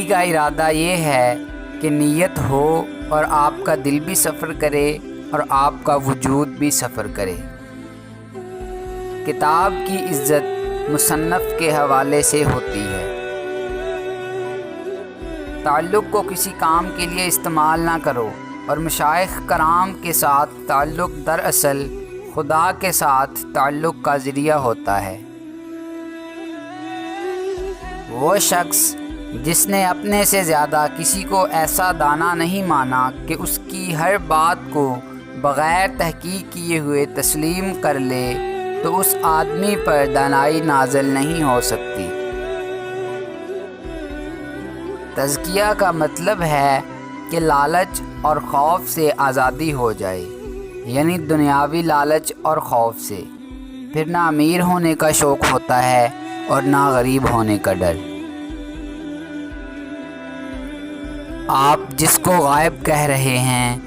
کا ارادہ یہ ہے کہ نیت ہو اور آپ کا دل بھی سفر کرے اور آپ کا وجود بھی سفر کرے۔ کتاب کی عزت مصنف کے حوالے سے ہوتی ہے۔ تعلق کو کسی کام کے لیے استعمال نہ کرو، اور مشائخ کرام کے ساتھ تعلق دراصل خدا کے ساتھ تعلق کا ذریعہ ہوتا ہے۔ وہ شخص جس نے اپنے سے زیادہ کسی کو ایسا دانا نہیں مانا کہ اس کی ہر بات کو بغیر تحقیق کیے ہوئے تسلیم کر لے، تو اس آدمی پر دانائی نازل نہیں ہو سکتی۔ تزکیہ کا مطلب ہے کہ لالچ اور خوف سے آزادی ہو جائے، یعنی دنیاوی لالچ اور خوف سے۔ پھر نہ امیر ہونے کا شوق ہوتا ہے اور نہ غریب ہونے کا ڈر۔ آپ جس کو غائب کہہ رہے ہیں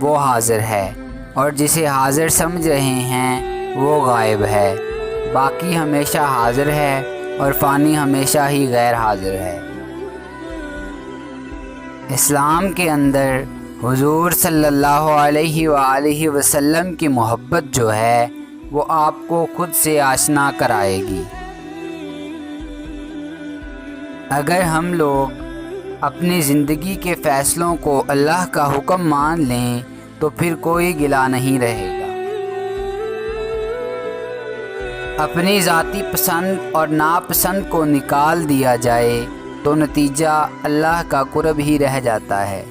وہ حاضر ہے، اور جسے حاضر سمجھ رہے ہیں وہ غائب ہے۔ باقی ہمیشہ حاضر ہے اور فانی ہمیشہ ہی غیر حاضر ہے۔ اسلام کے اندر حضور صلی اللہ علیہ وآلہ وسلم کی محبت جو ہے وہ آپ کو خود سے آشنا کرائے گی۔ اگر ہم لوگ اپنی زندگی کے فیصلوں کو اللہ کا حکم مان لیں تو پھر کوئی گلہ نہیں رہے گا۔ اپنی ذاتی پسند اور ناپسند کو نکال دیا جائے تو نتیجہ اللہ کا قرب ہی رہ جاتا ہے۔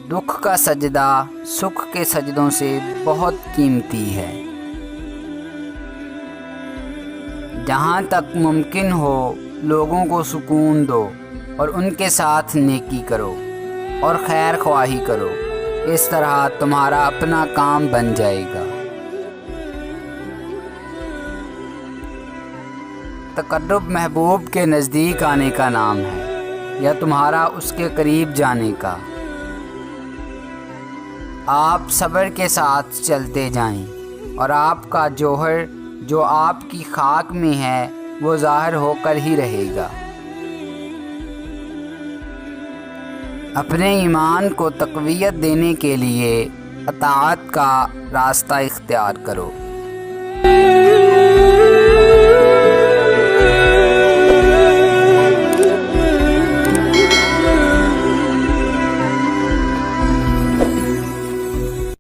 دکھ کا سجدہ سکھ کے سجدوں سے بہت قیمتی ہے۔ جہاں تک ممکن ہو لوگوں کو سکون دو اور ان کے ساتھ نیکی کرو اور خیر خواہی کرو، اس طرح تمہارا اپنا کام بن جائے گا۔ تقرب محبوب کے نزدیک آنے کا نام ہے، یا تمہارا اس کے قریب جانے کا۔ آپ صبر کے ساتھ چلتے جائیں، اور آپ کا جوہر جو آپ کی خاک میں ہے وہ ظاہر ہو کر ہی رہے گا۔ اپنے ایمان کو تقویت دینے کے لیے اطاعت کا راستہ اختیار کرو۔